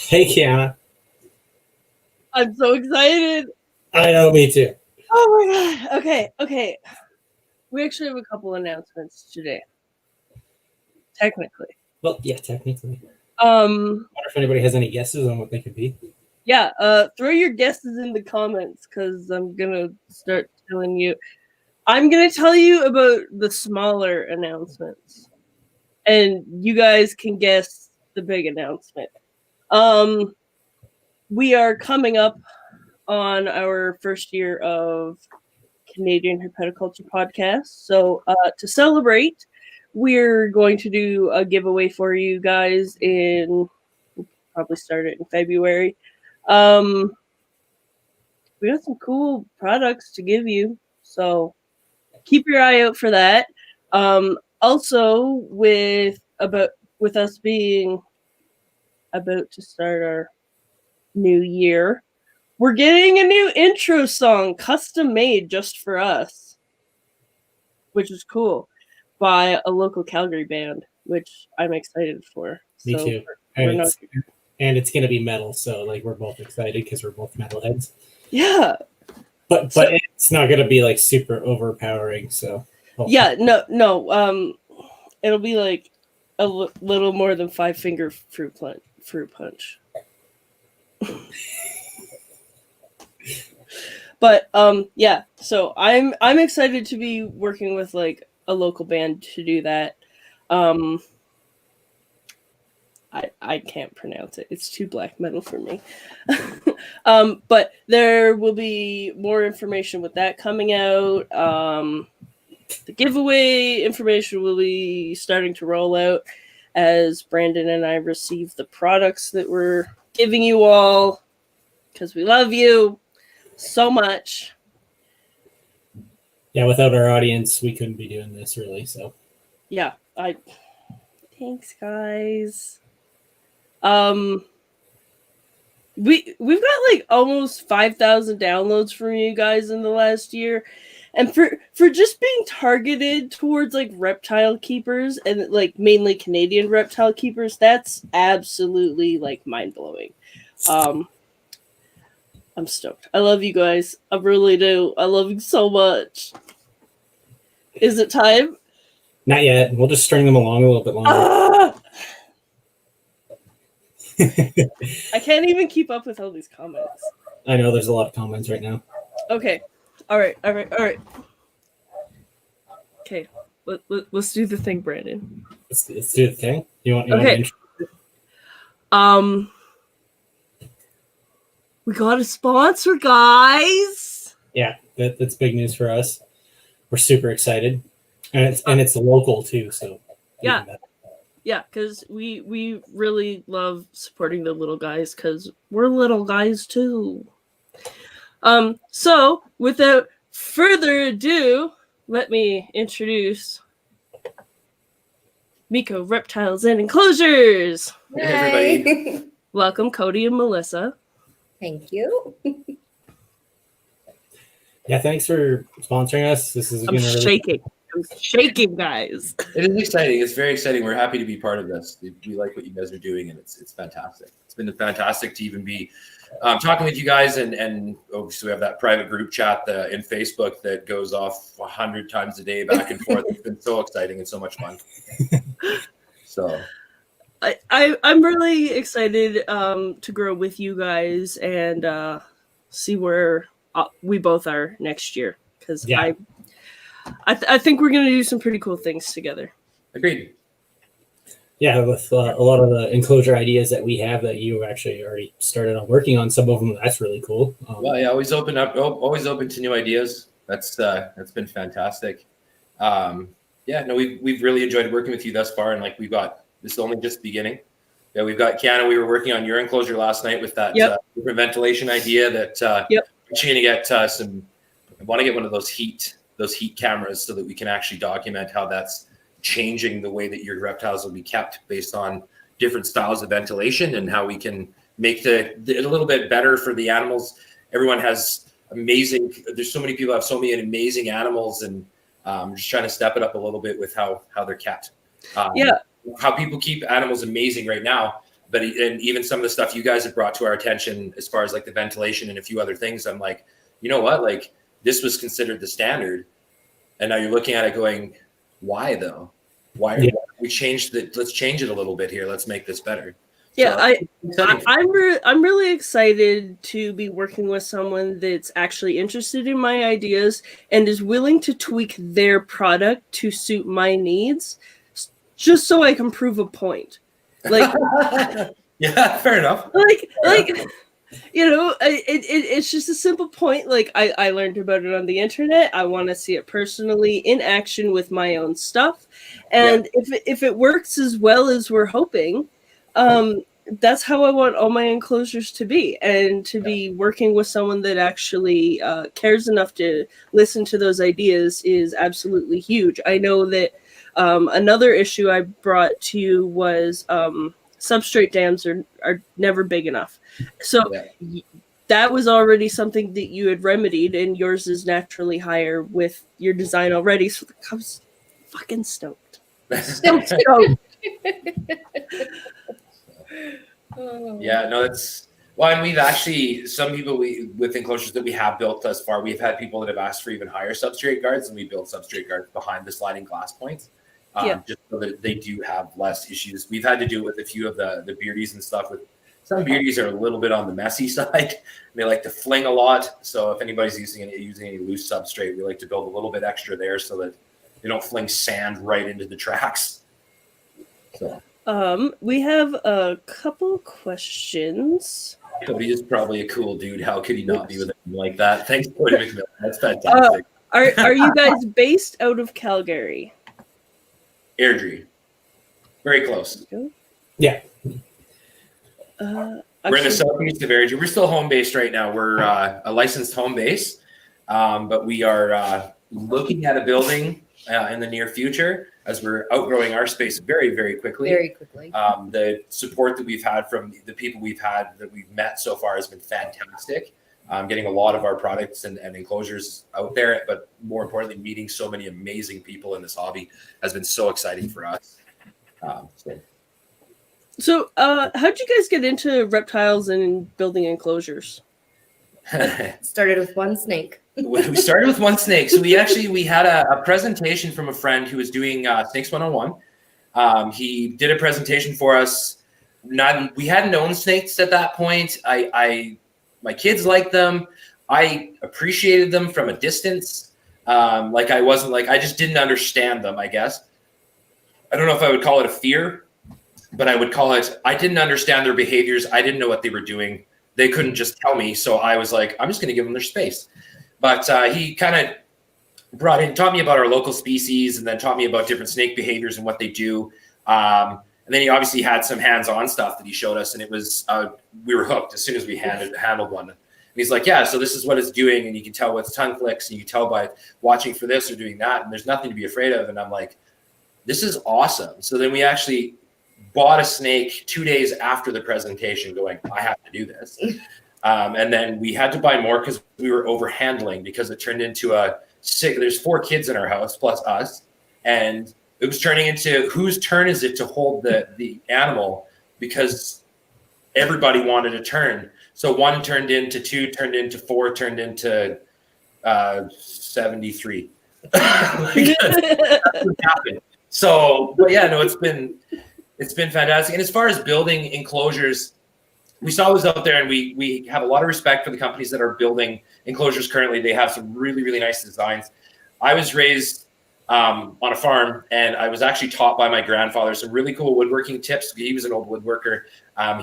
Hey, Kiana. I'm so excited. I know, me too. Oh my god. Okay. We actually have a couple announcements today. Technically. Well, yeah, technically. I wonder if anybody has any guesses on what they could be. Yeah, throw your guesses in the comments because I'm gonna start telling you. I'm gonna tell you about the smaller announcements. And you guys can guess the big announcement. We are coming up on our first year of Canadian Herpetoculture podcast. So to celebrate, we're going to do a giveaway for you guys we'll probably start it in February. We got some cool products to give you, so keep your eye out for that. Also, with us being about to start our new year, we're getting a new intro song custom made just for us, which is cool, by a local Calgary band, which I'm excited for. Me too. And it's going to be metal, so like we're both excited because we're both metalheads. Yeah. But it's not going to be like super overpowering, so. Yeah, no. It'll be like a little more than 5-finger fruit punch. But yeah, so I'm excited to be working with like a local band to do that. I can't pronounce it. It's too black metal for me. But there will be more information with that coming out. The giveaway information will be starting to roll out as Brandon and I receive the products that we're giving you all because we love you so much. Yeah, without our audience, we couldn't be doing this really. So yeah, thanks guys. We've got like almost 5,000 downloads from you guys in the last year, and for just being targeted towards like reptile keepers and like mainly Canadian reptile keepers, that's absolutely like mind-blowing. I'm stoked. I love you guys. I really do. I love you so much. Is it time? Not yet. We'll just string them along a little bit longer. I can't even keep up with all these comments. I know there's a lot of comments right now. Okay. All right. Okay. Let's do the thing, Brandon. Let's do the thing. You want to we got a sponsor, guys. Yeah, that's big news for us. We're super excited, and it's local too. So yeah, because we really love supporting the little guys because we're little guys too. So without further ado, let me introduce MeCo, Reptiles, and Enclosures. Hey, everybody. Welcome, Cody and Melissa. Thank you. Yeah, thanks for sponsoring us. This is I'm shaking, guys. It is exciting. It's very exciting. We're happy to be part of this. We like what you guys are doing, and it's fantastic. It's been fantastic to even be talking with you guys, and obviously we have that private group chat in Facebook that goes off 100 times a day back and forth. It's been so exciting and so much fun. So I'm really excited to grow with you guys and see where we both are next year because I think we're going to do some pretty cool things together. Agreed. Yeah, with a lot of the enclosure ideas that we have that you actually already started on working on, some of them, that's really cool. Well, yeah, always open to new ideas. That's been fantastic. We've really enjoyed working with you thus far, and like this is only just the beginning. Yeah, we've got Kiana. We were working on your enclosure last night with that different ventilation idea that we're going to get some. I want to get one of those heat cameras so that we can actually document how that's changing the way that your reptiles will be kept based on different styles of ventilation and how we can make it a little bit better for the animals. Everyone has there's so many people have so many amazing animals, and just trying to step it up a little bit with how they're kept. How people keep animals amazing right now. and even some of the stuff you guys have brought to our attention as far as like the ventilation and a few other things, I'm like, you know what, like this was considered the standard, and now you're looking at it going, why though? Why we changed it? Let's change it a little bit here. Let's make this better. Yeah, So, I'm really excited to be working with someone that's actually interested in my ideas and is willing to tweak their product to suit my needs, just so I can prove a point. Like, yeah, fair enough. Like, you know, it's just a simple point. Like, I learned about it on the internet. I want to see it personally in action with my own stuff, and if it works as well as we're hoping, that's how I want all my enclosures to be, and to be working with someone that actually cares enough to listen to those ideas is absolutely huge. I know that another issue I brought to you was substrate dams are never big enough. So that was already something that you had remedied, and yours is naturally higher with your design already. So I was fucking stoked. Stoked. Yeah, no, that's well, and we've actually some people with enclosures that we have built thus far, we've had people that have asked for even higher substrate guards, and we built substrate guards behind the sliding glass points, just so that they do have less issues. We've had to do it with a few of the beardies and stuff. With some beardies are a little bit on the messy side. They like to fling a lot, so if anybody's using any loose substrate, we like to build a little bit extra there so that they don't fling sand right into the tracks. So. We have a couple questions. Cody is probably a cool dude. How could he not be with him like that? Thanks, Cody McMillan. That's fantastic. Are you guys based out of Calgary? Airdrie. Very close. Yeah. We're in the southeast of Airdrie. We're still home based right now. We're a licensed home base, but we are looking at a building in the near future, as we're outgrowing our space very, very quickly. Very quickly. The support that we've had from the people that we've met so far has been fantastic. Getting a lot of our products and enclosures out there, but more importantly, meeting so many amazing people in this hobby has been so exciting for us. So how'd you guys get into reptiles and building enclosures? Started with one snake. We started with one snake. So we had a presentation from a friend who was doing Snakes 101. He did a presentation for us. We hadn't owned snakes at that point. My kids liked them. I appreciated them from a distance. I just didn't understand them, I guess. I don't know if I would call it a fear, but I would call it, I didn't understand their behaviors. I didn't know what they were doing. They couldn't just tell me. So I was like, I'm just going to give them their space. But he kind of taught me about our local species, and then taught me about different snake behaviors and what they do. And then he obviously had some hands-on stuff that he showed us, and it was, we were hooked as soon as we handled one. And he's like, yeah, so this is what it's doing. And you can tell with its tongue flicks, and you can tell by watching for this or doing that. And there's nothing to be afraid of. And I'm like, this is awesome. So then we actually bought a snake 2 days after the presentation going, I have to do this. And then we had to buy more because we were overhandling, because it turned into there's 4 kids in our house plus us. And it was turning into whose turn is it to hold the animal, because everybody wanted a turn. So 1 turned into 2, turned into 4, turned into 73. That's what happened. So, but yeah, no, it's been fantastic. And as far as building enclosures, we saw was out there, and we have a lot of respect for the companies that are building enclosures currently. They have some really, really nice designs. I was raised on a farm, and I was actually taught by my grandfather some really cool woodworking tips. He was an old woodworker.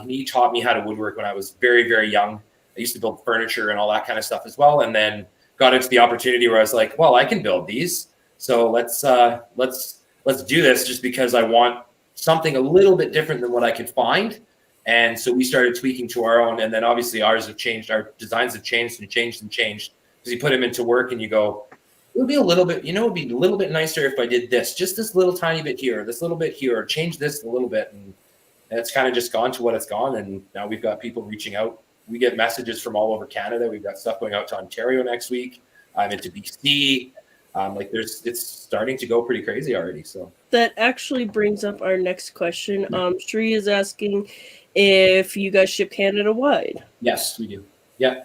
He taught me how to woodwork when I was very, very young. I used to build furniture and all that kind of stuff as well, and then got into the opportunity where I was like, well, I can build these. So let's do this, just because I want something a little bit different than what I could find. And so we started tweaking to our own, and then obviously ours have changed. Our designs have changed and changed and changed, because you put them into work and you go, it would be a little bit, it'd be a little bit nicer if I did this, just this little tiny bit here, this little bit here, or change this a little bit. And it's kind of just gone to what it's gone. And now we've got people reaching out. We get messages from all over Canada. We've got stuff going out to Ontario next week. I'm into BC. It's starting to go pretty crazy already. So That actually brings up our next question. Shree is asking if you guys ship Canada wide. yes, we do. Yeah.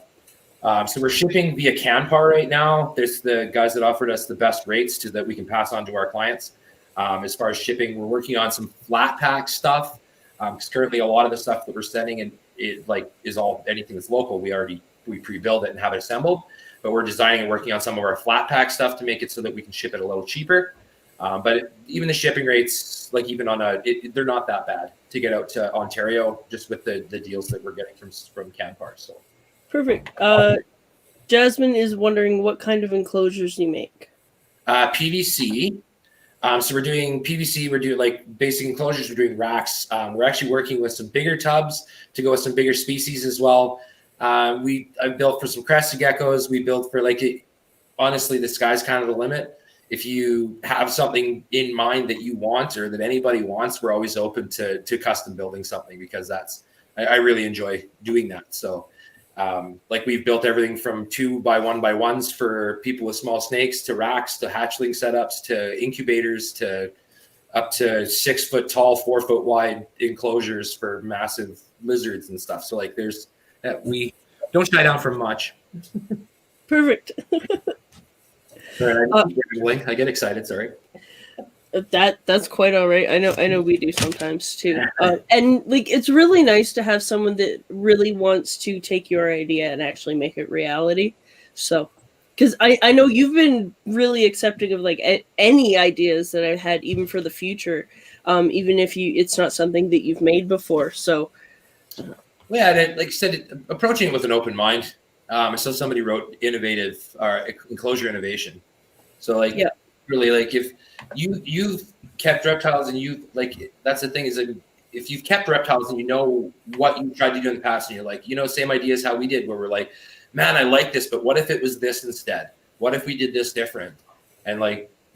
So we're shipping via Canpar right now. There's the guys that offered us the best rates that we can pass on to our clients. As far as shipping, we're working on some flat pack stuff. Because currently a lot of the stuff that we're sending is all anything that's local. We pre-build it and have it assembled. But we're designing and working on some of our flat pack stuff to make it so that we can ship it a little cheaper. Even the shipping rates, like even on they're not that bad to get out to Ontario, just with the deals that we're getting from Canpar. So perfect. Jasmine is wondering what kind of enclosures you make. PVC. So we're doing PVC. We're doing like basic enclosures. We're doing racks. We're actually working with some bigger tubs to go with some bigger species as well. I built for some crested geckos. We built for honestly, the sky's kind of the limit. If you have something in mind that you want or that anybody wants, we're always open to custom building something, because I really enjoy doing that. So we've built everything from 2x1x1s for people with small snakes, to racks, to hatchling setups, to incubators, to up to 6 foot tall, 4 foot wide enclosures for massive lizards and stuff. So we don't shy down from much. Perfect. Sorry, I get excited. Sorry. That's quite all right. I know we do sometimes too. And it's really nice to have someone that really wants to take your idea and actually make it reality. So, because I know you've been really accepting of any ideas that I've had, even for the future, even if it's not something that you've made before. So. Yeah, like I said, approaching it with an open mind. I saw somebody wrote innovative enclosure innovation. So really, if you've kept reptiles and that's the thing, is that if you've kept reptiles and you know what you tried to do in the past, and you're like, same idea as how we did, where we're like, man, I like this, but what if it was this instead? What if we did this different? And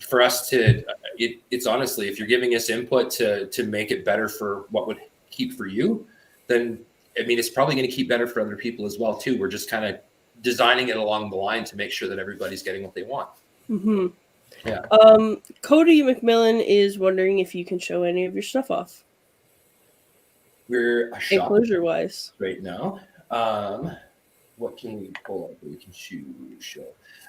for us it's honestly, if you're giving us input to make it better for what would keep for you, then it's probably going to keep better for other people as well too. We're just kind of designing it along the line to make sure that everybody's getting what they want. Mm-hmm. Yeah. Cody McMillan is wondering if you can show any of your stuff off. We're a shop enclosure wise right now. What can we pull up that we can show?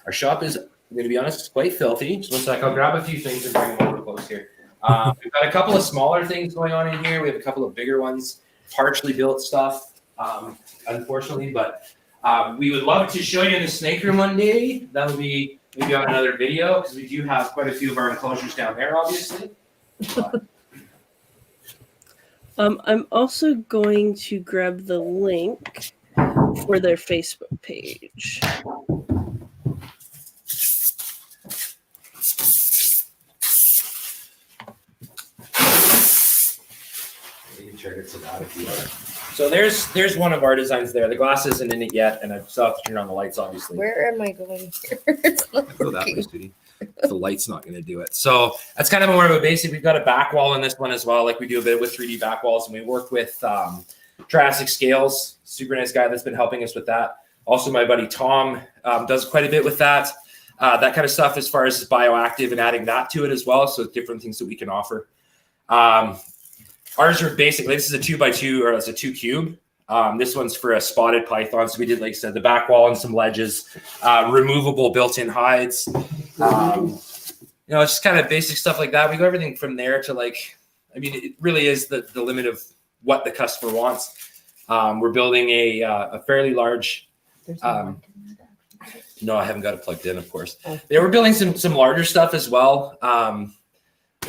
Our shop is, I'm going to be honest, quite filthy. Just one sec. I'll grab a few things and bring them over close here. We've got a couple of smaller things going on in here. We have a couple of bigger ones. Partially built stuff, unfortunately, but we would love to show you in the snake room one day. That would be maybe on another video, because we do have quite a few of our enclosures down there, obviously. I'm also going to grab the link for their Facebook page. So there's one of our designs there. The glass isn't in it yet, and I still have to turn on the lights, obviously. Where am I going here? It's not Go that working. way, sweetie. The light's not going to do it. So that's kind of more of a basic. We've got a back wall in this one as well. We do a bit with 3D back walls, and we work with Triassic Scales. Super nice guy that's been helping us with that. Also, my buddy Tom does quite a bit with that. That kind of stuff as far as bioactive and adding that to it as well. So different things that we can offer. Ours are basically, this is a 2x2, or it's a 2 cube. This one's for a spotted python. So we did, like I said, the back wall and some ledges, removable built-in hides. It's just kind of basic stuff like that. We go everything from there to it really is the limit of what the customer wants. We're building a fairly large, no, I haven't got it plugged in, of course. Yeah, we're building some larger stuff as well.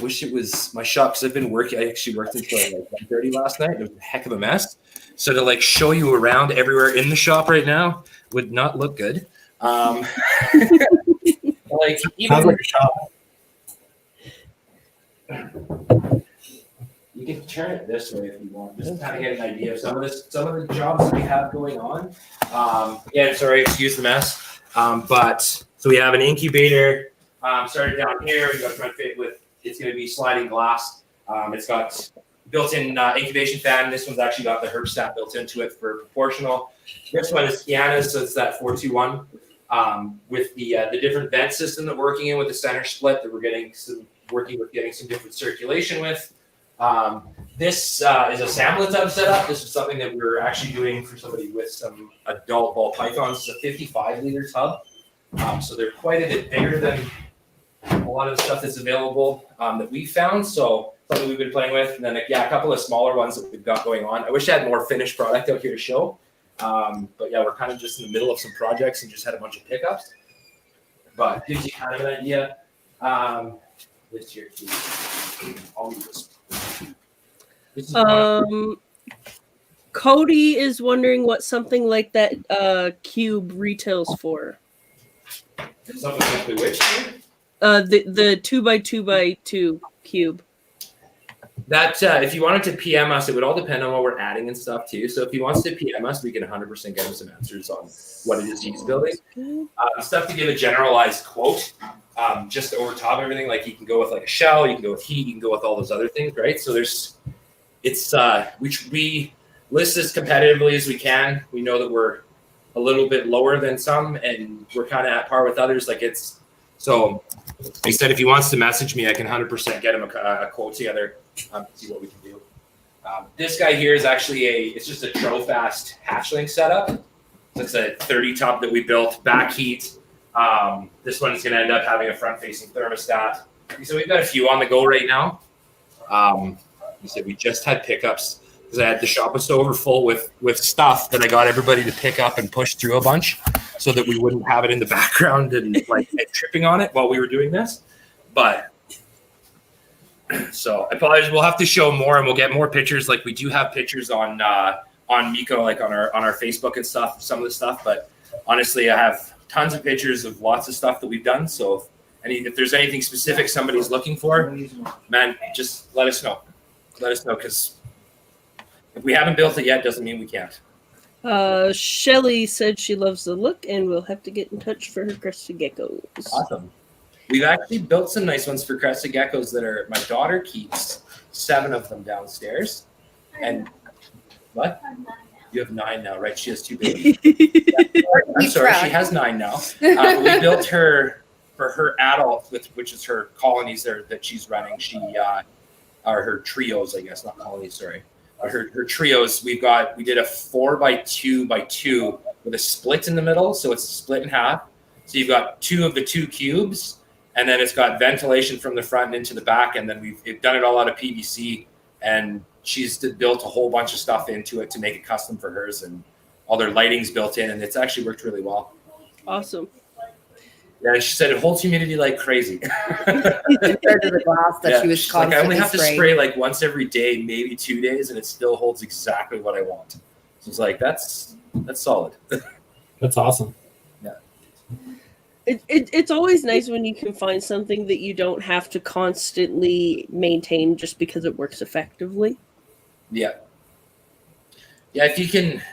Wish it was my shop, because I've been working. I actually worked until 1:30 last night. It was a heck of a mess. So to show you around everywhere in the shop right now would not look good. Sounds like a shop. You can turn it this way if you want, just to kind of get an idea of some of the jobs that we have going on. Sorry, excuse the mess. So we have an incubator started down here. We got front fit with. It's going to be sliding glass. It's got built-in incubation fan. This one's actually got the herp stat built into it for proportional. This one is Kiana's, so it's that 421. with the different vent system that we're working in with the center split that we're getting some different circulation with. This is a sample tub setup. This is something that we're actually doing for somebody with some adult ball pythons. It's a 55-liter tub. So they're quite a bit bigger than a lot of the stuff that's available that we found. So something we've been playing with. And then, a couple of smaller ones that we've got going on. I wish I had more finished product out here to show. But yeah, we're kind of just in the middle of some projects and just had a bunch of pickups. But gives you kind of an idea. This here, I'll leave this. Cody is wondering what something like that cube retails for. Something like the which? The 2x2x2 cube. That if you wanted to PM us, it would all depend on what we're adding and stuff too. So if he wants to PM us, we can 100% get him some answers on what it is he's building. Stuff to give a generalized quote, just over top of everything. Like you can go with like a shell, you can go with heat, you can go with all those other things, right? So we list as competitively as we can. We know that we're a little bit lower than some, and we're kind of at par with others. So he said if he wants to message me, I can 100% get him a quote together. See what we can do. This guy here is actually it's just a Trofast hatchling setup. So it's a 30 tub that we built, back heat. This one is going to end up having a front-facing thermostat. So we've got a few on the go right now. He said we just had pickups because the shop was so overfull with stuff that I got everybody to pick up and push through a bunch so that we wouldn't have it in the background and tripping on it while we were doing this. But so I apologize. We'll have to show more and we'll get more pictures. Like we do have pictures on MeCo, like on our Facebook and stuff, some of the stuff. But honestly, I have tons of pictures of lots of stuff that we've done. So if there's anything specific somebody's looking for, man, just let us know. Let us know, because if we haven't built it yet, doesn't mean we can't. Shelly said she loves the look and we'll have to get in touch for her crested geckos. Awesome. We've actually built some nice ones for crested geckos that my daughter keeps 7 of them downstairs. And what? You have 9 now, right? She has 2 babies. I'm sorry, she has 9 now. We built her for her adult, which is her colonies there that she's running. Or her trios, I guess, not colonies, sorry. But her trios, we did a 4x2x2 with a split in the middle. So it's split in half. So you've got 2 of the 2 cubes, and then it's got ventilation from the front and into the back. And then we've done it all out of PVC, and she's built a whole bunch of stuff into it to make it custom for hers, and all their lighting's built in, and it's actually worked really well. Awesome. Yeah, she said it holds humidity like crazy. Compared to the glass that she was constantly I only have spraying. to spray like once every day, maybe 2 days, and it still holds exactly what I want. So it's like that's solid. That's awesome. Yeah. It's always nice when you can find something that you don't have to constantly maintain just because it works effectively. Yeah. Yeah, if you can.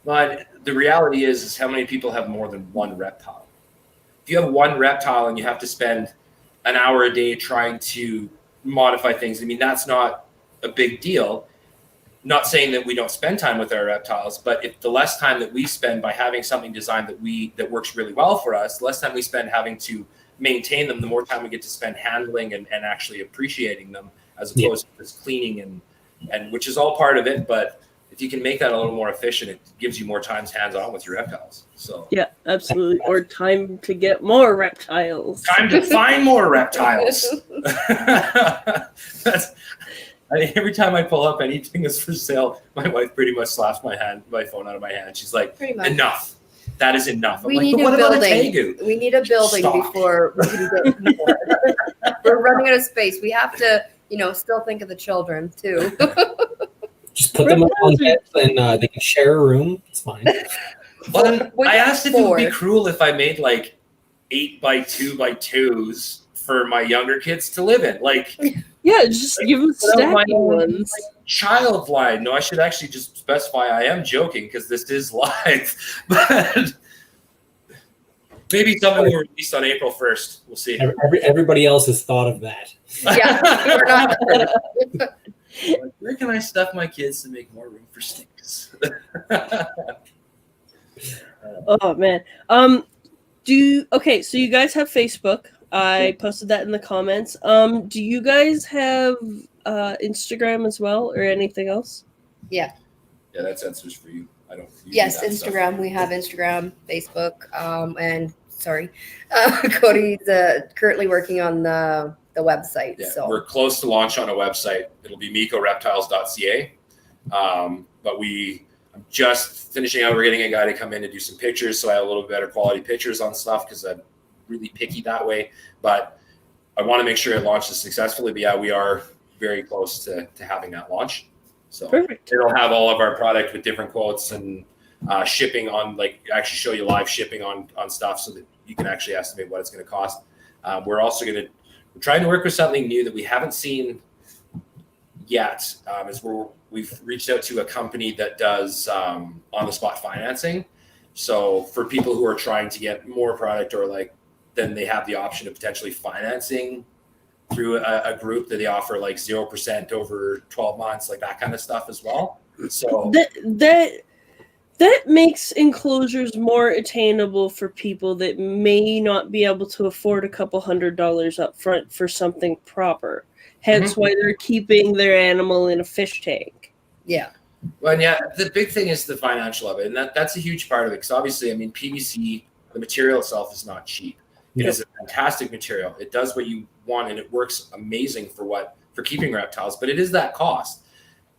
But the reality is how many people have more than one reptile? If you have one reptile and you have to spend an hour a day trying to modify things, I mean, that's not a big deal. Not saying that we don't spend time with our reptiles, but if the less time that we spend by having something designed that works really well for us, the less time we spend having to maintain them, the more time we get to spend handling and actually appreciating them, as opposed to just cleaning and which is all part of it. But if you can make that a little more efficient, it gives you more time hands-on with your reptiles. So yeah, absolutely. Or time to get more reptiles. Time to find more reptiles. Every time I pull up anything that's for sale, my wife pretty much slaps my phone out of my hand. She's like, "Enough. That is enough." We need a building. We need a building before we can get more. We're running out of space. We have to, still think of the children too. Just put them on beds and they can share a room. It's fine. Well, then I asked if it would be cruel if I made like 8x2x2s for my younger kids to live in. Like, yeah, just give them stacking ones. Like, child line. No, I should actually just specify I am joking because this is live. But maybe something will release on April 1st. We'll see. Everybody else has thought of that. Yeah. Like, where can I stuff my kids to make more room for snakes? Oh man. So you guys have Facebook. I posted that in the comments. Do you guys have Instagram as well or anything else? Yeah. Yeah, that's answers for you. I don't. Yes, Instagram. Stuff. We have Instagram, Facebook, and sorry, Cody's currently working on the website. Yeah, so we're close to launch on a website. It'll be mecoreptiles.ca. But I'm just finishing out. We're getting a guy to come in and do some pictures, so I have a little better quality pictures on stuff because I'm really picky that way. But I want to make sure it launches successfully. But yeah, we are very close to having that launch. So perfect. It'll have all of our product with different quotes and shipping on, like actually show you live shipping on stuff so that you can actually estimate what it's going to cost. We're also we're trying to work with something new that we haven't seen yet. We've reached out to a company that does on the spot financing. So for people who are trying to get more product then they have the option of potentially financing through a group that they offer like 0% over 12 months, like that kind of stuff as well. So that makes Enclosures more attainable for people that may not be able to afford a couple $100 up front for something proper. Hence why they're keeping their animal in a fish tank. Yeah. Well, yeah, the big thing is the financial of it. And that's a huge part of it. Because obviously, I mean, PVC, the material itself is not cheap. It is a fantastic material. It does what you want and it works amazing for keeping reptiles, but it is that cost.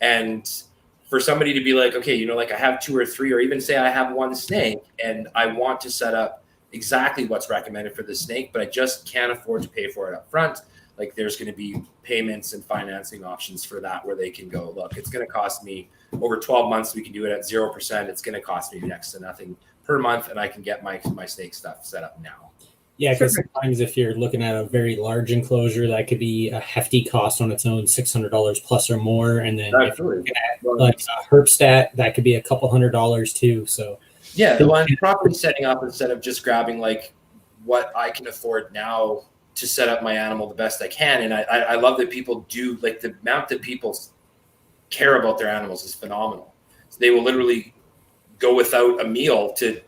And for somebody to be like, okay, like I have 2 or 3, or even say I have 1 snake and I want to set up exactly what's recommended for the snake, but I just can't afford to pay for it up front. Like there's going to be payments and financing options for that where they can go, look, it's going to cost me over 12 months. We can do it at 0%. It's going to cost me next to nothing per month. And I can get my snake stuff set up now. Yeah, because sometimes if you're looking at a very large enclosure, that could be a hefty cost on its own, $600 plus or more. And then if you're looking at like a Herpstat, that could be a couple $100 too. So yeah, the one properly setting up instead of just grabbing like what I can afford now to set up my animal the best I can. And I love that people do, like the amount that people care about their animals is phenomenal. So they will literally go without a meal to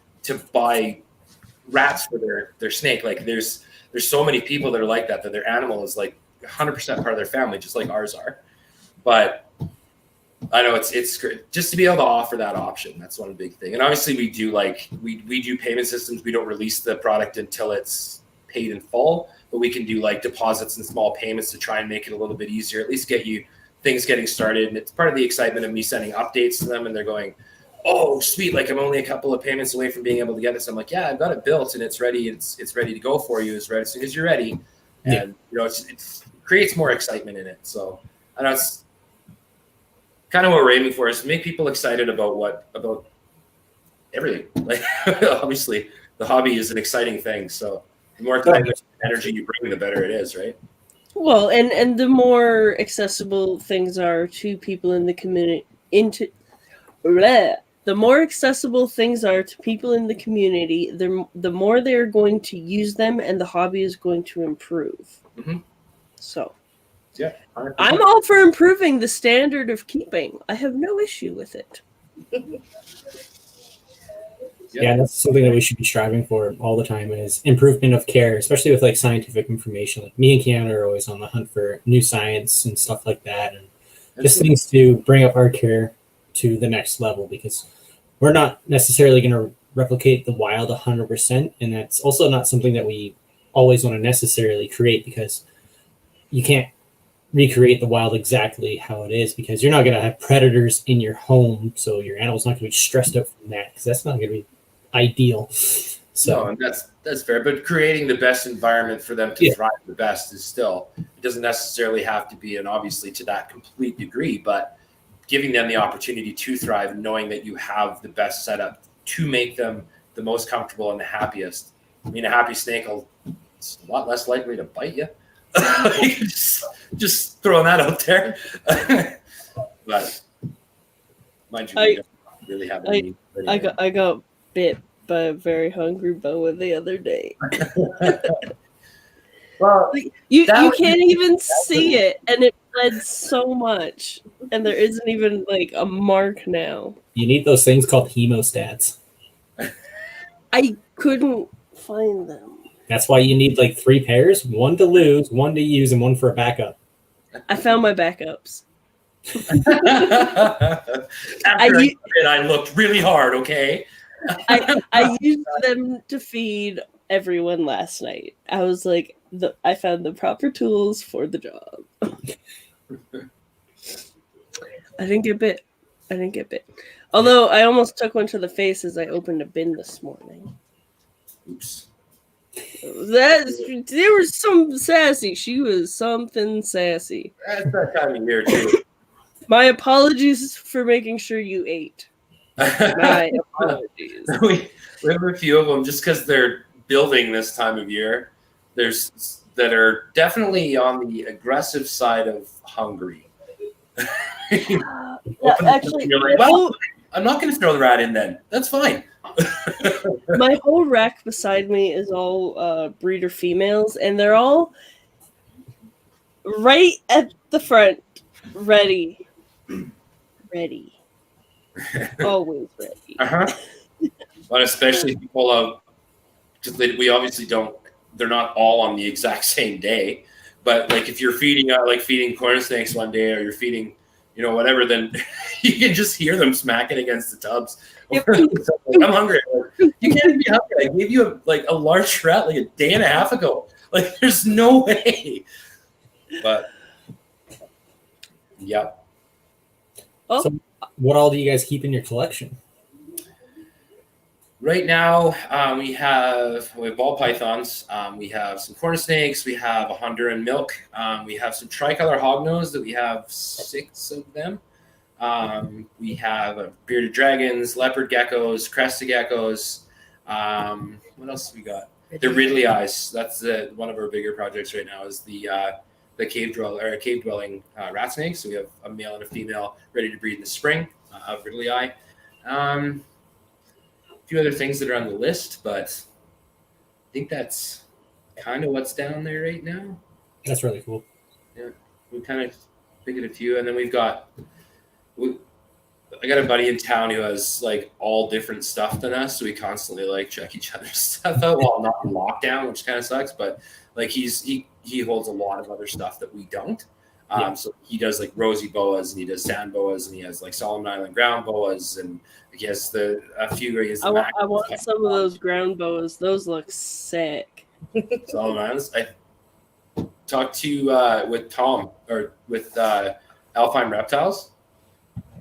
buy rats for their snake. Like there's so many people that are like that their animal is like 100% part of their family, just like ours are. But I know it's great just to be able to offer that option. That's one big thing. And obviously we do we do payment systems. We don't release the product until it's paid in full, but we can do like deposits and small payments to try and make it a little bit easier, at least get you things getting started. And it's part of the excitement of me sending updates to them and they're going, oh, sweet. Like I'm only a couple of payments away from being able to get this. I'm like, yeah, I've got it built and it's ready. It's ready to go for you as soon as you're ready. And it creates more excitement in it. So I know it's kind of what we're aiming for is to make people excited about everything. Like obviously the hobby is an exciting thing. So the more energy you bring, the better it is, right? Well, and the more accessible things are to people in the community, the more accessible things are to people in the community, the more they're going to use them, and the hobby is going to improve. Mm-hmm. So, yeah, 100%. I'm all for improving the standard of keeping. I have no issue with it. Yeah, that's something that we should be striving for all the time is improvement of care, especially with like scientific information. Like me and Keanu are always on the hunt for new science and stuff like that, and just things to bring up our care to the next level, because we're not necessarily going to replicate the wild 100%, and that's also not something that we always want to necessarily create, because you can't recreate the wild exactly how it is, because you're not going to have predators in your home, so your animal's not going to be stressed out from that, because that's not going to be ideal. So no, and that's fair, but creating the best environment for them to thrive the best is still, it doesn't necessarily have to be, and obviously to that complete degree, but giving them the opportunity to thrive, knowing that you have the best setup to make them the most comfortable and the happiest. I mean, a happy snake it's a lot less likely to bite you. just throwing that out there. But mind you, we don't really have any. I got bit by a very hungry boa the other day. Well, you can't even see it, and it bled so much, and there isn't even like a mark now. You need those things called hemostats. I couldn't find them. That's why you need like 3 pairs, 1 to lose, 1 to use, and 1 for a backup. I found my backups. I looked really hard, okay? I used them to feed everyone last night. I was like, I found the proper tools for the job. I didn't get bit. Although I almost took one to the face as I opened a bin this morning. Oops. There was some sassy. She was something sassy. That's that time of year too. My apologies for making sure you ate. My apologies. we have a few of them just because they're building this time of year. There's that are definitely on the aggressive side of hungry. Actually, you're like, well, I'm not going to throw the rat in then. That's fine. My whole rack beside me is all breeder females, and they're all right at the front, ready, always ready. But especially people because we obviously don't. They're not all on the exact same day. But like if you're feeding corn snakes one day, or you're feeding, whatever, then you can just hear them smacking against the tubs. Yep. Like, I'm hungry. Like, you can't be hungry. I gave you a large rat like a day and a half ago. Like there's no way. But yep. Oh. So what all do you guys keep in your collection? Right now, we have ball pythons. We have some corn snakes. We have a Honduran milk. We have some tricolor hognose that we have 6 of them. We have bearded dragons, leopard geckos, crested geckos. What else have we got? The Ridley eyes. That's one of our bigger projects right now. Is the cave dwelling rat snakes. So we have a male and a female ready to breed in the spring of Ridley eye. A few other things that are on the list, but I think that's kind of what's down there right now. That's really cool. Yeah, we kind of figured a few, and then I got a buddy in town who has like all different stuff than us, so we constantly like check each other's stuff out while not in lockdown, which kind of sucks. But like he holds a lot of other stuff that we don't. So he does like rosy boas, and he does sand boas, and he has like Solomon Island ground boas, and he has I want some of those ground boas. Those look sick. Solomon Islands. I talked to with Tom or with Alpine Reptiles.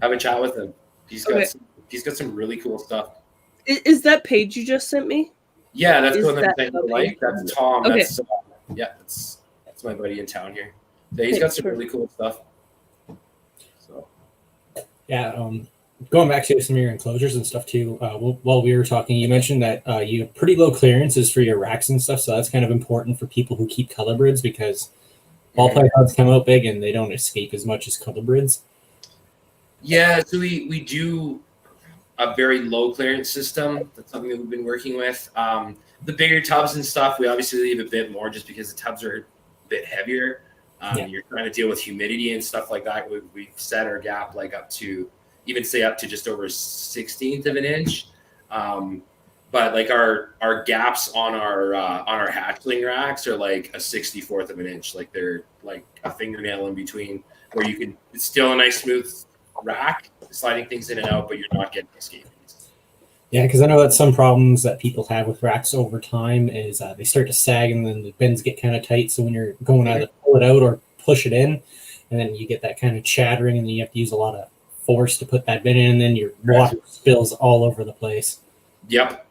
Have a chat with him. He's got some really cool stuff. Is that page you just sent me? Yeah, that's the one that's Tom. Okay. That's my buddy in town here. Yeah, he's got some really cool stuff. So, yeah, going back to some of your enclosures and stuff too. While we were talking, you mentioned that you have pretty low clearances for your racks and stuff, so that's kind of important for people who keep colobrids because ball pythons come out big and they don't escape as much as colobrids. Yeah, so we do a very low clearance system. That's something that we've been working with. The bigger tubs and stuff, we obviously leave a bit more just because the tubs are a bit heavier. You're trying to deal with humidity and stuff like that. We've set our gap up to just over 1/16 of an inch. But like our gaps on our hatchling racks are like a 64th of an inch. Like they're like a fingernail in between, where it's still a nice smooth rack, sliding things in and out, but you're not getting escaping. Yeah, because I know that some problems that people have with racks over time is they start to sag and then the bins get kind of tight. So when you're going either pull it out or push it in, and then you get that kind of chattering, and then you have to use a lot of force to put that bin in, and then your water spills all over the place. Yep.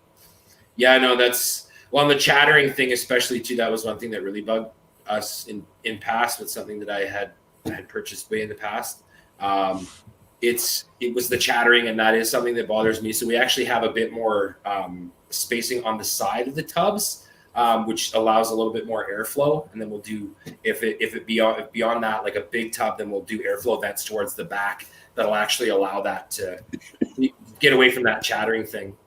Yeah, no, on the chattering thing especially too. That was one thing that really bugged us in past with something that I had purchased way in the past. It was the chattering, and that is something that bothers me. So we actually have a bit more spacing on the side of the tubs, which allows a little bit more airflow. And then we'll do if beyond that, like a big tub, then we'll do airflow vents towards the back that'll actually allow that to get away from that chattering thing.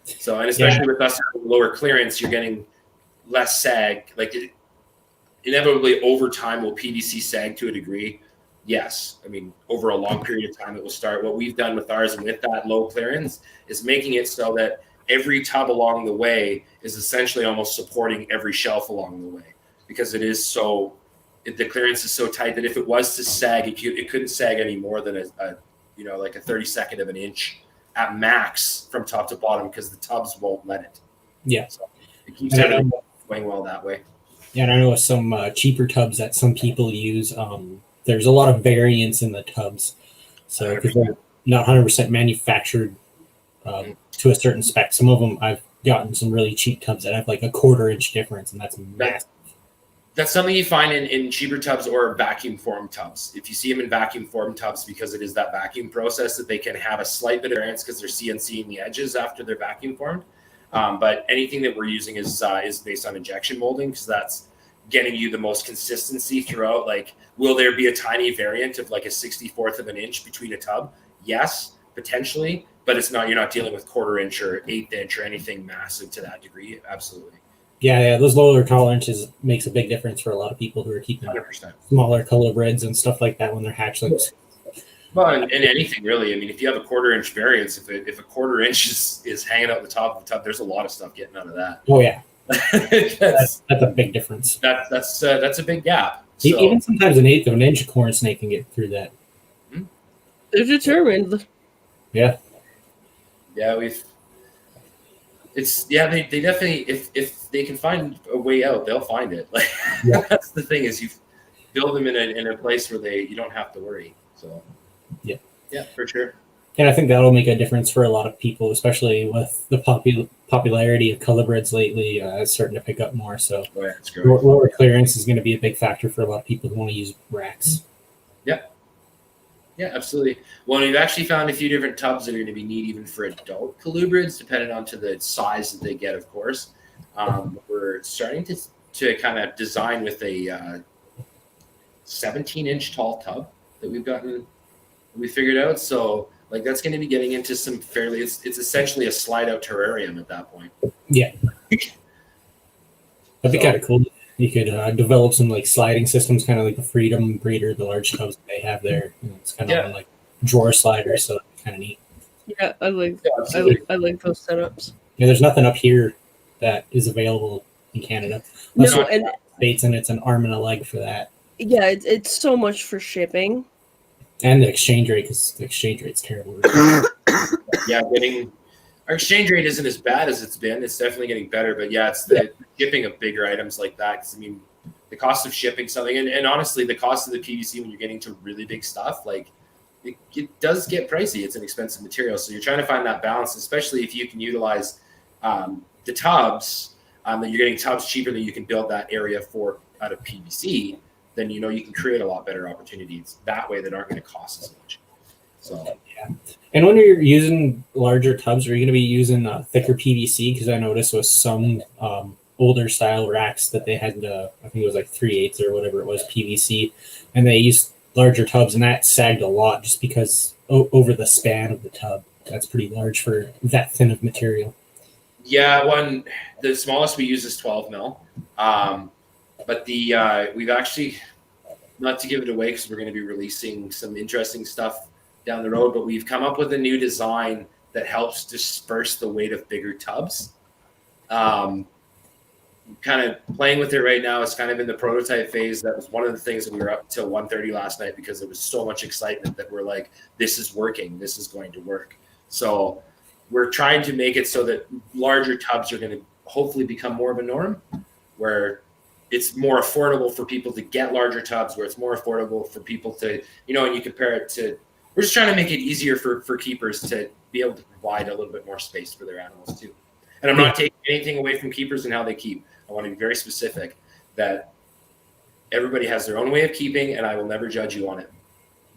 So, and especially with us having lower clearance, you're getting less sag. Like inevitably over time, will PVC sag to a degree? Yes. I mean, over a long period of time, it will start. What we've done with ours and with that low clearance is making it so that every tub along the way is essentially almost supporting every shelf along the way, because it is so, the clearance is so tight that if it was to sag, it couldn't sag any more than like a 32nd of an inch at max from top to bottom, because the tubs won't let it. Yeah. So it keeps everything going well that way. Yeah, and I know with some cheaper tubs that some people use, there's a lot of variance in the tubs. So because they're not 100% manufactured to a certain spec. Some of them, I've gotten some really cheap tubs that have like a 1/4 inch difference, and that's massive. That's something you find in cheaper tubs or vacuum form tubs. If you see them in vacuum form tubs, because it is that vacuum process, that they can have a slight bit of variance because they're CNCing the edges after they're vacuum formed. But anything that we're using is based on injection molding, because that's getting you the most consistency throughout. Like, will there be a tiny variant of like a 64th of an inch between a tub? Yes, potentially, but it's not. You're not dealing with 1/4 inch or 1/8 inch or anything massive to that degree. Absolutely. Yeah, those lower tolerances makes a big difference for a lot of people who are keeping 100%. smaller colobrids and stuff like that when they're hatchlings. Well, and anything really. I mean, if you have a 1/4 inch variance, if a 1/4 inch is hanging out the top of the tub, there's a lot of stuff getting out of that. Oh yeah, that's a big difference. That's a big gap. So, Even sometimes 1/8 of an inch, a corn snake can get through that. They're determined. Yeah. Yeah, they definitely, if they can find a way out, they'll find it. Like, that's the thing, is you build them in a place where you don't have to worry. So yeah, for sure. And I think that'll make a difference for a lot of people, especially with the popularity of colobrids lately. It's starting to pick up more. So lower clearance is going to be a big factor for a lot of people who want to use racks. Yeah, absolutely. Well, we've actually found a few different tubs that are going to be neat even for adult colubrids, depending on to the size that they get, of course. We're starting to kind of design with a 17-inch tall tub that we figured out. So like, that's going to be getting into some fairly, it's essentially a slide out terrarium at that point. Yeah. That'd be kind of cool. You could develop some like sliding systems, kind of like the Freedom Breeder, the large tubs that they have there. It's kind of like drawer sliders, so it's kind of neat. Yeah, I like those setups. Yeah, there's nothing up here that is available in Canada. No, and States, and it's an arm and a leg for that. Yeah, it's so much for shipping. And the exchange rate, because the exchange rate's terrible. Yeah, our exchange rate isn't as bad as it's been. It's definitely getting better, but yeah, it's the shipping of bigger items like that. Because I mean, the cost of shipping something, and honestly, the cost of the PVC when you're getting to really big stuff, like it does get pricey. It's an expensive material, so you're trying to find that balance, especially if you can utilize the tubs. That you're getting tubs cheaper than you can build that area for out of PVC. Then you can create a lot better opportunities that way that aren't going to cost as much. So yeah. And when you're using larger tubs, are you going to be using thicker PVC? Because I noticed with some older style racks that they had, I think it was like 3/8 or whatever it was PVC, and they used larger tubs, and that sagged a lot just because over the span of the tub, that's pretty large for that thin of material. Yeah, the smallest we use is 12 mil, but we've actually, not to give it away because we're going to be releasing some interesting stuff down the road, but we've come up with a new design that helps disperse the weight of bigger tubs. Kind of playing with it right now. It's kind of in the prototype phase. That was one of the things that we were up till 1:30 last night because there was so much excitement that we're like, this is working. This is going to work. So we're trying to make it so that larger tubs are going to hopefully become more of a norm, where it's more affordable for people to get larger tubs, where it's more affordable for people to, and you compare it to, we're just trying to make it easier for keepers to be able to provide a little bit more space for their animals too. And I'm not taking anything away from keepers and how they keep. I want to be very specific that everybody has their own way of keeping, and I will never judge you on it.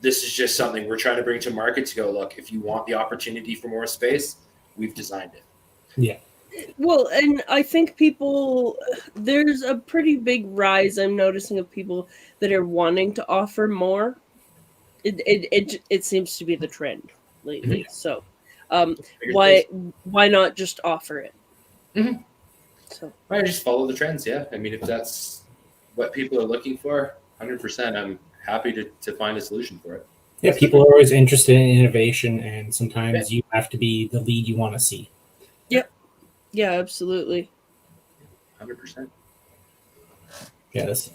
This is just something we're trying to bring to market to go, look, if you want the opportunity for more space, we've designed it. Yeah. Well, and I think there's a pretty big rise I'm noticing of people that are wanting to offer more. It seems to be the trend lately. So why not just offer it? Mm-hmm. So I just follow the trends. Yeah. I mean, if that's what people are looking for, 100%, I'm happy to find a solution for it. Yeah. People are always interested in innovation, and sometimes you have to be the lead you want to see. Yep. Yeah, absolutely. 100%. Yes.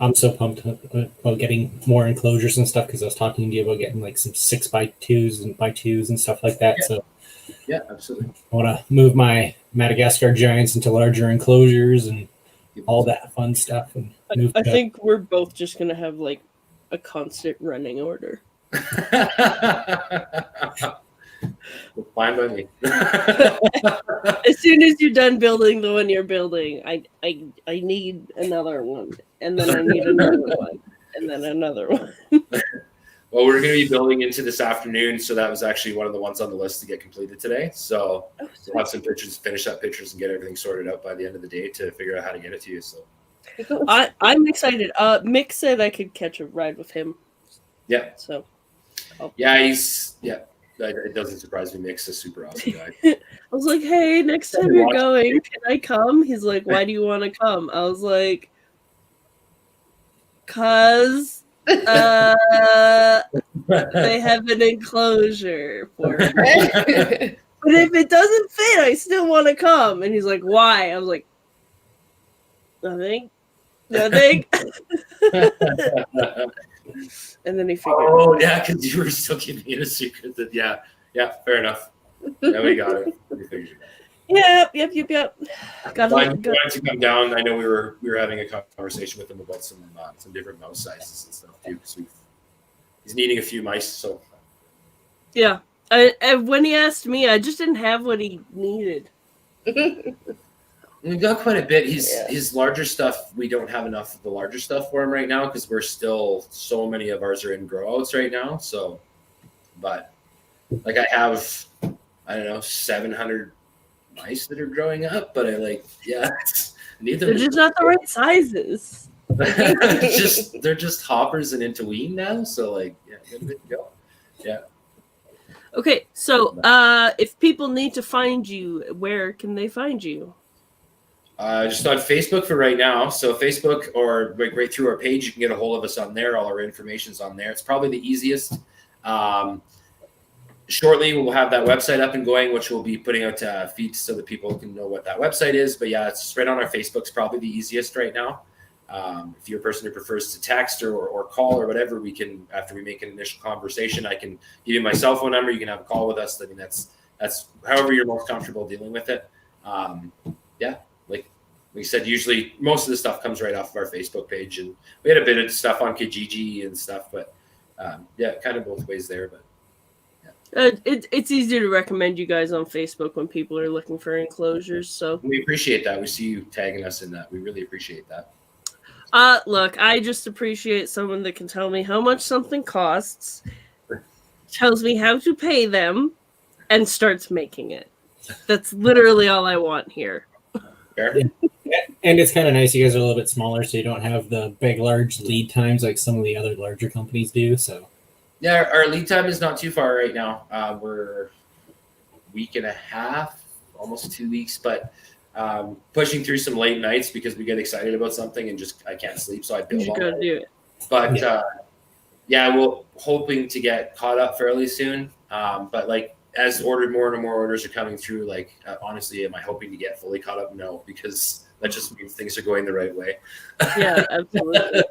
I'm so pumped about getting more enclosures and stuff because I was talking to you about getting like some 6x2s and by 2s and stuff like that. Yeah. So Yeah, absolutely. I want to move my Madagascar giants into larger enclosures and all that fun stuff. And I think we're both just gonna have like a constant running order. Fine by me. As soon as you're done building the one you're building, I need another one, and then I need another one, and then another one. Well, we're going to be building into this afternoon, so that was actually one of the ones on the list to get completed today. So we'll have some pictures, finish up pictures, and get everything sorted out by the end of the day to figure out how to get it to you. So I'm excited. Mick said I could catch a ride with him. Yeah. So. Yeah, it doesn't surprise me. Mick's a super awesome guy. I was like, hey, next time you're going, can I come? He's like, why do you want to come? I was like, cause they have an enclosure for me. But if it doesn't fit, I still want to come. And he's like, why? I was like, nothing. And then he figured. Oh yeah, because you were still keeping it a secret. That yeah, fair enough. Yeah, we got it. We figured it out. Yep. Wanted to come down. I know we were having a conversation with him about some different mouse sizes and stuff too. Because he's needing a few mice. So yeah, when he asked me, I just didn't have what he needed. We've got quite a bit. His larger stuff, we don't have enough of the larger stuff for him right now because we're still, so many of ours are in grow outs right now. So, but like I have, I don't know, 700 mice that are growing up, but they're just not the right sizes. they're just hoppers and into wean now. So good to go. Yeah. Okay. So, if people need to find you, where can they find you? Just on Facebook for right now. So Facebook or right through our page, you can get a hold of us on there. All our information's on there. It's probably the easiest. Shortly, we'll have that website up and going, which we'll be putting out feeds so that people can know what that website is. But yeah, it's just right on our Facebook's probably the easiest right now. If you're a person who prefers to text or call or whatever, we can, after we make an initial conversation, I can give you my cell phone number. You can have a call with us. I mean, that's however you're most comfortable dealing with it. Like we said, usually most of the stuff comes right off of our Facebook page, and we had a bit of stuff on Kijiji and stuff, but kind of both ways there. But it's easier to recommend you guys on Facebook when people are looking for enclosures. So we appreciate that. We see you tagging us in that. We really appreciate that. Look, I just appreciate someone that can tell me how much something costs, tells me how to pay them, and starts making it. That's literally all I want here. Fair. And it's kind of nice you guys are a little bit smaller, so you don't have the big, large lead times like some of the other larger companies do. So yeah, our lead time is not too far right now. We're a week and a half, almost 2 weeks, but pushing through some late nights because we get excited about something and just I can't sleep, so I build. You gotta do it. But we're hoping to get caught up fairly soon. But as more and more orders are coming through, honestly, am I hoping to get fully caught up? No, because that just means things are going the right way. Yeah, absolutely.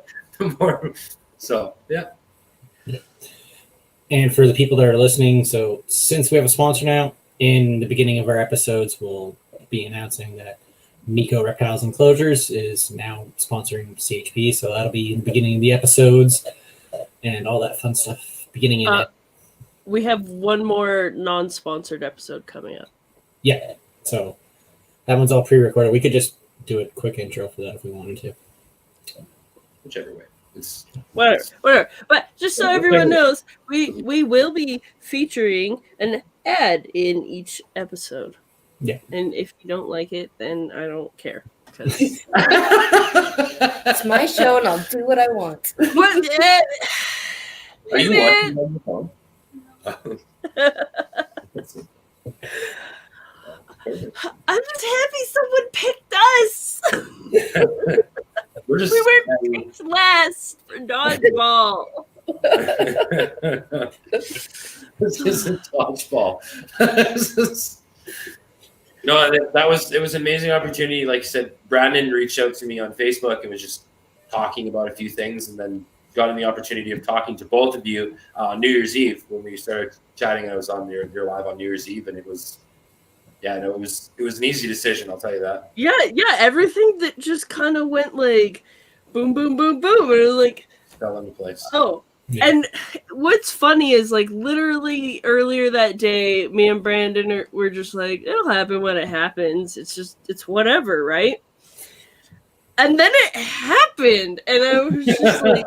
And for the people that are listening, so since we have a sponsor now, in the beginning of our episodes, we'll be announcing that MeCo Reptiles Enclosures is now sponsoring CHP. So that'll be in the beginning of the episodes and all that fun stuff beginning in it. We have one more non-sponsored episode coming up. Yeah. So that one's all pre-recorded. We could just do a quick intro for that if we wanted to. Whichever way. It's whatever. But just so everyone knows, we will be featuring an ad in each episode. Yeah. And if you don't like it, then I don't care. It's my show and I'll do what I want. Are you watching on the phone? I'm just happy someone picked us. We were picked last for dodgeball. This isn't dodgeball. No, it was an amazing opportunity. Like I said, Brandon reached out to me on Facebook and was just talking about a few things, and then got the opportunity of talking to both of you New Year's Eve when we started chatting. I was on your live on New Year's Eve, and it was it was an easy decision. I'll tell you that. Yeah, everything that just kind of went like boom, boom, boom, boom, and it was like Fell into place. Oh. Yeah. And what's funny is like literally earlier that day, me and Brandon were just like, it'll happen when it happens. It's whatever, right? And then it happened, and I was just like,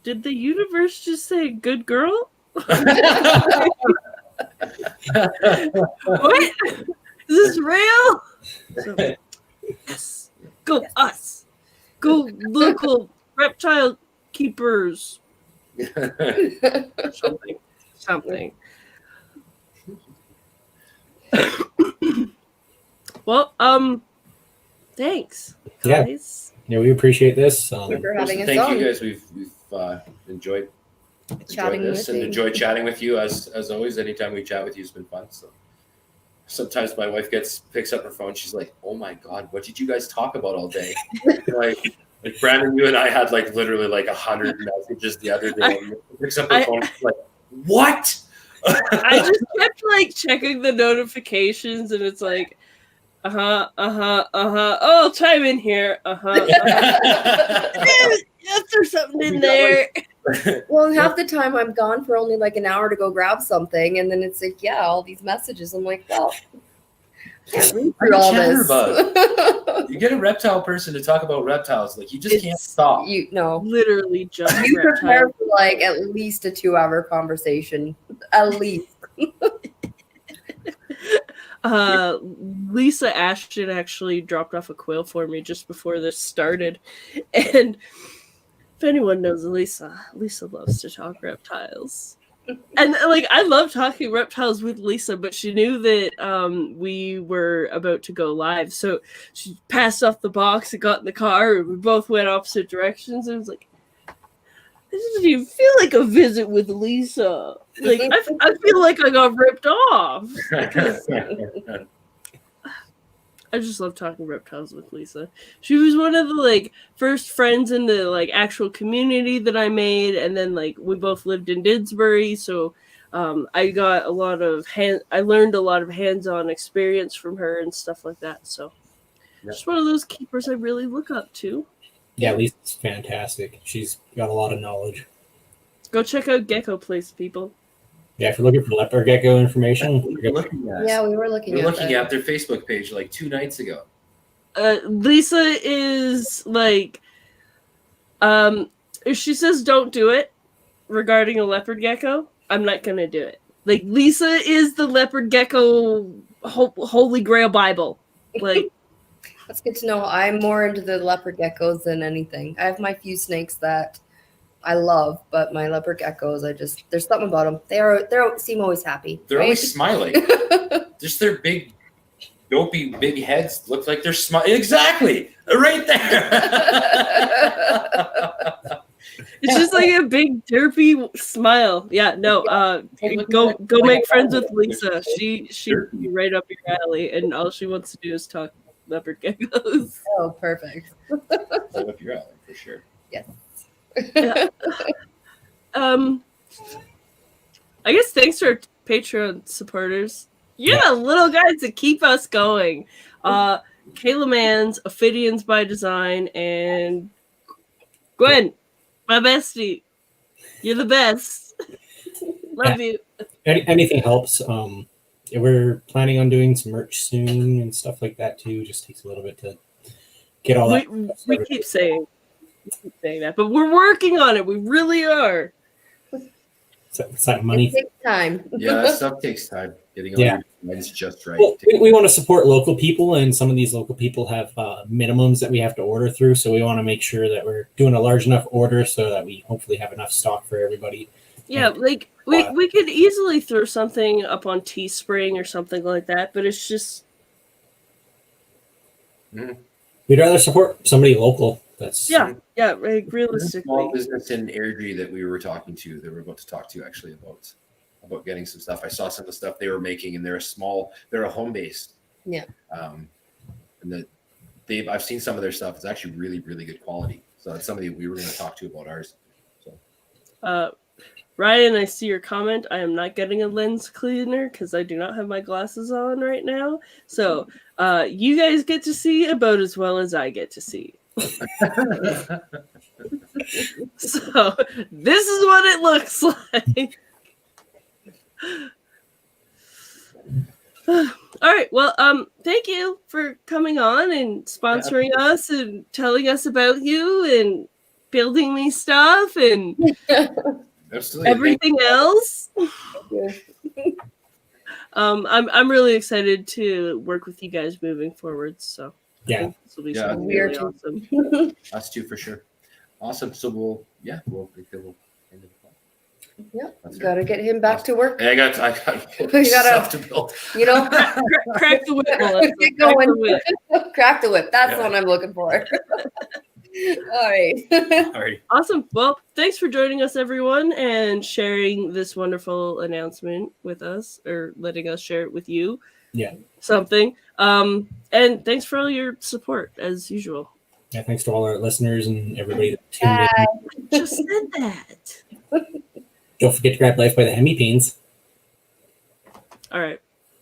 did the universe just say good girl? What? Is this real? So, yes. Go us. Go local reptile keepers. Something. Well, thanks, guys. Yeah, we appreciate this. Thank you for having us Thank on. you guys. We've enjoyed Chatting this with and you. enjoyed chatting with you as always. Anytime we chat with you, it's been fun. So sometimes my wife picks up her phone. She's like, "Oh my God, what did you guys talk about all day?" like Brandon, you and I had like literally like 100 messages the other day. And picks up her phone. She's like, "What?" I just kept like checking the notifications, and it's like, oh, time in here, Yes, there's something in there. Well, half the time I'm gone for only like an hour to go grab something, and then it's like, yeah, all these messages. I'm like, well, I can't read through all this. You get a reptile person to talk about reptiles, like you just can't stop. You know, literally just you prepare for like at least a 2-hour conversation, at least. Lisa Ashton actually dropped off a quill for me just before this started, and if anyone knows Lisa loves to talk reptiles, and like I love talking reptiles with Lisa, but she knew that we were about to go live, so she passed off the box and got in the car, and we both went opposite directions, and it was like, this doesn't even feel like a visit with Lisa. Like I feel like I got ripped off. I just love talking reptiles with Lisa. She was one of the like first friends in the like actual community that I made, and then like we both lived in Didsbury, so I got I learned a lot of hands-on experience from her and stuff like that. So just one of those keepers I really look up to. Yeah, Lisa's fantastic. She's got a lot of knowledge. Go check out Gecko Place, people. Yeah, if you're looking for leopard gecko information, we were looking at their Facebook page like 2 nights ago. Lisa is like, if she says don't do it regarding a leopard gecko, I'm not gonna do it. Like Lisa is the leopard gecko holy grail Bible. Like. That's good to know. I'm more into the leopard geckos than anything. I have my few snakes that I love, but my leopard geckos, there's something about them. They seem always happy. They're right? always smiling. Just their big, dopey baby heads look like they're smiling. Exactly, right there. It's just like a big derpy smile. Yeah, no. Go make friends with Lisa. She'd be right up your alley, and all she wants to do is talk leopard geckos. Oh, perfect. Right up your alley for sure. Yes. Yeah. I guess thanks to our Patreon supporters. You're the little guys that keep us going. Kayla Mans, Ophidians by Design, and Gwen, my bestie. You're the best. Love you. Anything helps. We're planning on doing some merch soon and stuff like that too. Just takes a little bit to get all that. We keep saying that, but we're working on it. We really are. It's like money. It takes time. Yeah, that stuff takes time. Getting all your designs just right. Well, we want to support local people, and some of these local people have minimums that we have to order through. So we want to make sure that we're doing a large enough order so that we hopefully have enough stock for everybody. Yeah, like we could easily throw something up on Teespring or something like that, but it's just we'd rather support somebody local. That's like realistically. Small business in Airdrie that we were talking to, that we're about to talk to actually about about getting some stuff. I saw some of the stuff they were making, and they're a home based. Yeah. And I've seen some of their stuff. It's actually really, really good quality. So that's somebody we were going to talk to about ours. So. Ryan, I see your comment. I am not getting a lens cleaner because I do not have my glasses on right now. So you guys get to see about as well as I get to see. So this is what it looks like. All right. Well, thank you for coming on and sponsoring us and telling us about you and building me stuff and Absolutely. everything else. I'm really excited to work with you guys moving forward. So I think this will be something really awesome. Us too, for sure. Awesome. So we'll end the call. Yeah, got to get him back to work. I got You stuff to build. You know, crack the whip. get going. Crack the whip. That's what I'm looking for. All right. Awesome. Well, thanks for joining us, everyone, and sharing this wonderful announcement with us, or letting us share it with you. Yeah. Something. And thanks for all your support, as usual. Yeah, thanks to all our listeners and everybody that tuned in. I just said that. Don't forget to grab Life by the Hemi Beans. All right.